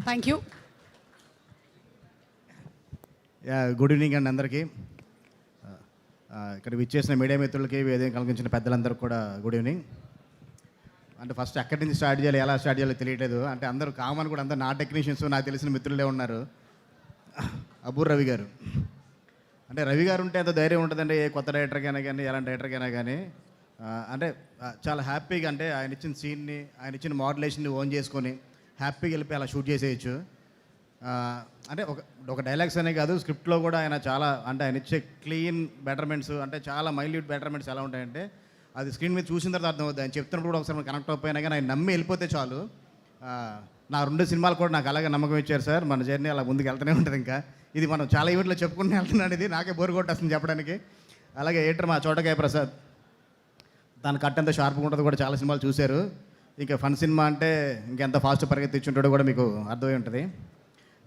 Thank you. Good evening అండి అందరికీ. ఇక్కడ విచ్చేసిన మీడియా మిత్రులకి, వేదిక కలిగించిన పెద్దలందరికీ కూడా గుడ్ ఈవినింగ్. అంటే ఫస్ట్ ఎక్కడి నుంచి స్టార్ట్ చేయాలి, ఎలా స్టార్ట్ చేయాలో తెలియట్లేదు. అంటే అందరూ కామన్ కూడా అందరూ నా టెక్నీషియన్స్, నాకు తెలిసిన మిత్రులే ఉన్నారు. అబ్బూర్ రవి గారు, అంటే రవి గారు ఉంటే ఎంత ధైర్యం ఉంటుందండి ఏ కొత్త డైరెక్టర్కైనా కానీ, ఎలాంటి డైరెక్టర్కైనా కానీ. అంటే చాలా హ్యాపీగా, అంటే ఆయన ఇచ్చిన సీన్ని, ఆయన ఇచ్చిన మోడ్యులేషన్ని ఓన్ చేసుకొని హ్యాపీగా వెళ్ళిపోయి అలా షూట్ చేసేయచ్చు. అంటే ఒక డైలాగ్స్ అనే కాదు, స్క్రిప్ట్లో కూడా ఆయన చాలా, అంటే ఆయన ఇచ్చే క్లీన్ బెటర్మెంట్స్, అంటే చాలా మైల్యూట్ బెటర్మెంట్స్ ఎలా ఉంటాయంటే అది స్క్రీన్ మీద చూసిన తర్వాత అర్థమవుతుంది. ఆయన చెప్తున్నప్పుడు కూడా ఒకసారి కనెక్ట్ అయిపోయినా కానీ ఆయన నమ్మి వెళ్ళిపోతే చాలు. నా 2 సినిమాలు కూడా నాకు అలాగే నమ్మకం ఇచ్చారు సార్. మన జర్నీ అలా ముందుకు వెళ్తూనే ఉంటుంది. ఇంకా ఇది మనం చాలా ఈవెంట్లో చెప్పుకుంటూ వెళ్తున్నాను, ఇది నాకే బోర్ కొట్టేస్తుంది చెప్పడానికి. అలాగే ఏటర్ మా చోటకాయ ప్రసాద్, దాని కట్ ఎంత షార్ప్గా ఉంటుందో కూడా చాలా సినిమాలు చూశారు. ఇంకా ఫన్ సినిమా అంటే ఇంకెంత ఫాస్ట్ పరిగెత్తించుంటాడో కూడా మీకు అర్థమై ఉంటుంది.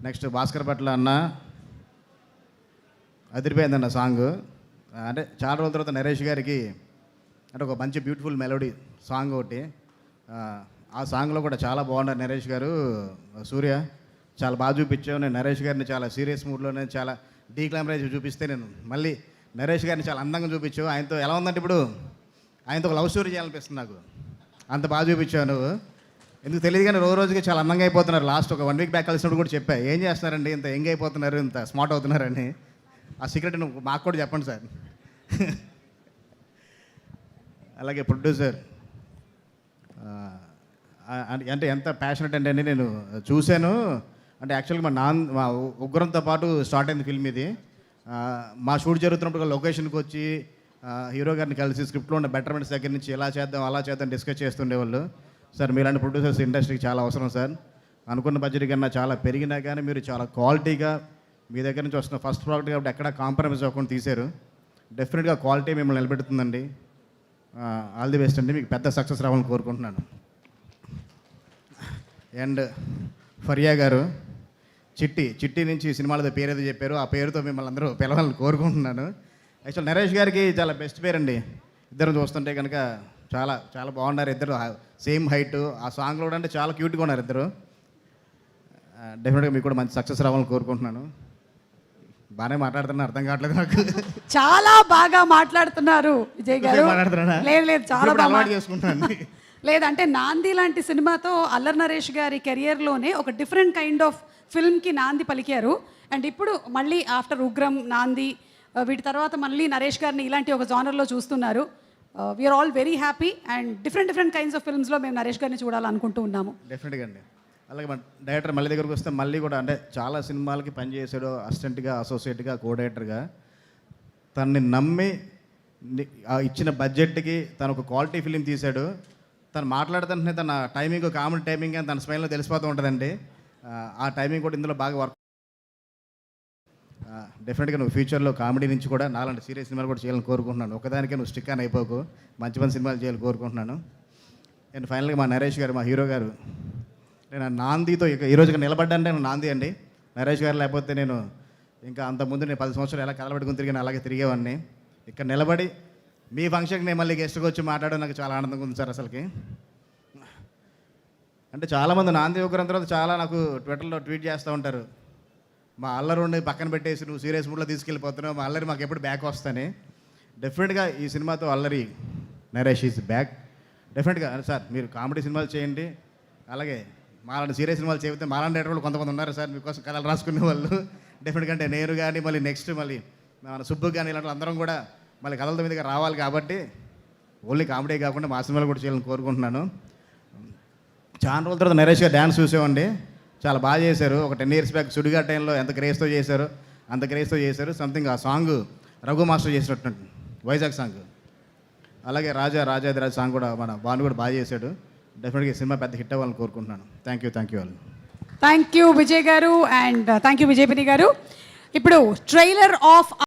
నెక్స్ట్ భాస్కర్ పట్ల అన్న, అదిరిపోయిందన్న సాంగ్. అంటే చాలా రోజుల తర్వాత నరేష్ గారికి అంటే ఒక మంచి బ్యూటిఫుల్ మెలోడీ సాంగ్ ఒకటి, ఆ సాంగ్లో కూడా చాలా బాగున్నారు నరేష్ గారు. సూర్య చాలా బాగా చూపించావు. నేను నరేష్ గారిని చాలా సీరియస్ మూడ్లోనే చాలా డీగ్లామరైజ్ చూపిస్తే నేను మళ్ళీ నరేష్ గారిని చాలా అందంగా చూపించావు. ఆయనతో ఎలా ఉందంటే ఇప్పుడు ఆయనతో ఒక లవ్ స్టోరీ చేయాలనిపిస్తుంది నాకు, అంత బాగా చూపించావు నువ్వు. ఎందుకు తెలియదు కానీ రోజుకి చాలా అందంగా అయిపోతున్నారు. లాస్ట్ ఒక 1 వీక్ బ్యాక్ కలిసినప్పుడు కూడా చెప్పా, ఏం చేస్తున్నారండి ఇంత యంగ్ అయిపోతున్నారు, ఇంత స్మార్ట్ అవుతున్నారని. ఆ సీక్రెట్ నువ్వు మాకు కూడా చెప్పండి సార్. అలాగే ప్రొడ్యూసర్, అంటే ఎంత ప్యాషనెట్ అంటే అండి, నేను చూశాను. అంటే యాక్చువల్గా మా ఉగ్రంతో పాటు స్టార్ట్ అయింది ఫిల్మ్ ఇది. మా షూట్ జరుగుతున్నప్పుడు లొకేషన్కి వచ్చి హీరో గారిని కలిసి స్క్రిప్ట్లో ఉన్న బెటర్మెంట్స్ దగ్గర నుంచి ఎలా చేద్దాం అలా చేద్దాం డిస్కస్ చేస్తుండేవాళ్ళు. సార్ మీలాంటి ప్రొడ్యూసర్స్ ఇండస్ట్రీకి చాలా అవసరం సార్. అనుకున్న బడ్జెట్ కన్నా చాలా పెరిగినా కానీ మీరు చాలా క్వాలిటీగా మీ దగ్గర నుంచి వస్తున్న ఫస్ట్ ప్రోడక్ట్ కాబట్టి ఎక్కడ కాంప్రమైజ్ అవ్వకుండా తీశారు. డెఫినెట్గా క్వాలిటీ మిమ్మల్ని నిలబెడుతుందండి. ఆల్ ది బెస్ట్ అండి, మీకు పెద్ద సక్సెస్ రావాలని కోరుకుంటున్నాను. అండ్ ఫరియా గారు, చిట్టి నుంచి సినిమాలతో పేరు ఏదో చెప్పారు, ఆ పేరుతో మిమ్మల్ని అందరూ పిలవాలని కోరుకుంటున్నాను. యాక్చువల్ నరేష్ గారికి చాలా బెస్ట్ పేరు అండి. ఇద్దరు చూస్తుంటే కనుక చాలా చాలా బాగున్నారు ఇద్దరు, సేమ్ హైట్. ఆ సాంగ్లో కూడా అంటే చాలా క్యూట్గా ఉన్నారు ఇద్దరు. డెఫినెట్గా మీకు కూడా మంచి సక్సెస్ రావాలని కోరుకుంటున్నాను. బాగానే మాట్లాడుతున్నా, అర్థం కావట్లేదు నాకు. చాలా బాగా మాట్లాడుతున్నారు విజయ్ గారు. లేదు చాలా బాగా చేసుకుంటాను. లేదంటే నాంది లాంటి సినిమాతో అల్లరి నరేష్ గారి కెరియర్లోనే ఒక డిఫరెంట్ కైండ్ ఆఫ్ ఫిల్మ్కి నాంది పలికారు. అండ్ ఇప్పుడు మళ్ళీ ఆఫ్టర్ ఉగ్రం, నాంది, వీటి తర్వాత మళ్ళీ నరేష్ గారిని ఇలాంటి ఒక జానర్లో చూస్తున్నారు. We are all very happy and different kinds of ఫిల్మ్స్లో మేము నరేష్ గారిని చూడాలనుకుంటూ ఉన్నాము. డెఫినెట్గా అండి. అలాగే మన డైరెక్టర్ మళ్ళీ దగ్గరకు వస్తే మళ్ళీ కూడా అంటే చాలా సినిమాలకి పనిచేసాడు, అసిస్టెంట్గా, అసోసియేట్గా, కో డైరెక్టర్గా. తనని నమ్మి ఇచ్చిన బడ్జెట్కి తను ఒక క్వాలిటీ ఫిలిం తీశాడు. తను మాట్లాడుతుంటే తన టైమింగ్, కామెడీ టైమింగ్ అని తన స్మైల్లో తెలిసిపోతూ ఉంటుందండి. ఆ టైమింగ్ కూడా ఇందులో బాగా వర్క్. డెఫినెట్గా నువ్వు ఫ్యూచర్లో కామెడీ నుంచి కూడా నాలాంటి సీరియస్ సినిమాలు కూడా చేయాలని కోరుకుంటున్నాను. ఒకదానికే నువ్వు స్టిక్ అని అయిపోకు, మంచి సినిమాలు చేయాలని కోరుకుంటున్నాను. అండ్ ఫైనల్గా మా నరేష్ గారు, మా హీరో గారు, నేను నాందితో ఈరోజుగా నిలబడ్డానంటే నేను నాంది అండి. నరేష్ గారు లేకపోతే నేను ఇంకా అంతకుముందు నేను 10 సంవత్సరాలు ఎలా కదలబెట్టుకుని తిరిగాను అలాగే తిరిగేవాడిని. ఇక్కడ నిలబడి మీ ఫంక్షన్కి నేను మళ్ళీ గెస్ట్గా వచ్చి మాట్లాడడం నాకు చాలా ఆనందంగా ఉంది సార్. అసలుకి అంటే చాలామంది నాంది ఉగ్రం తర్వాత చాలా నాకు ట్విట్టర్లో ట్వీట్ చేస్తూ ఉంటారు, మా అల్లరి ఉండి పక్కన పెట్టేసి నువ్వు సీరియస్ మూడ్లో తీసుకెళ్ళిపోతున్నావు, మా అల్లరి మాకు ఎప్పుడు బ్యాక్ వస్తానే. డెఫినెట్గా ఈ సినిమాతో అల్లరి నరేష్ ఈజ్ బ్యాక్. డెఫినెట్గా సార్ మీరు కామెడీ సినిమాలు చేయండి, అలాగే మాలాంటి సీరియస్ సినిమాలు చేస్తే మాలాంటి డైరెక్టర్లు కొంతమంది ఉన్నారు సార్ మీకోసం కథలు రాసుకునే వాళ్ళు. డెఫినెట్గా అంటే నేను కానీ మళ్ళీ నెక్స్ట్ మళ్ళీ మన సుబ్బు కానీ ఇలాంటి అందరం కూడా మళ్ళీ కథలతో మీదగా రావాలి. కాబట్టి ఓన్లీ కామెడీ కాకుండా మా సినిమాలు కూడా చేయాలని కోరుకుంటున్నాను. చాలా రోజుల తర్వాత నరేష్ గారు డ్యాన్స్ చూసామండి, చాలా బాగా చేశారు. ఒక 10 years బ్యాక్ సుడిగా టైంలో ఎంత క్రేజ్తో చేశారు, అంత క్రేజ్తో చేశారు. సంథింగ్ ఆ సాంగ్ రఘు మాస్టర్ చేసినట్టు, వైజాగ్ సాంగ్. అలాగే రాజాదిరాజ్ సాంగ్ కూడా మన బాను కూడా బాగా చేశాడు. డెఫినెట్గా ఈ సినిమా పెద్ద హిట్ అవ్వాలని కోరుకుంటున్నాను. Thank you all. Thank you Vijay గారు అండ్ థ్యాంక్ యూ విజయపిని గారు. ఇప్పుడు ట్రైలర్ ఆఫ్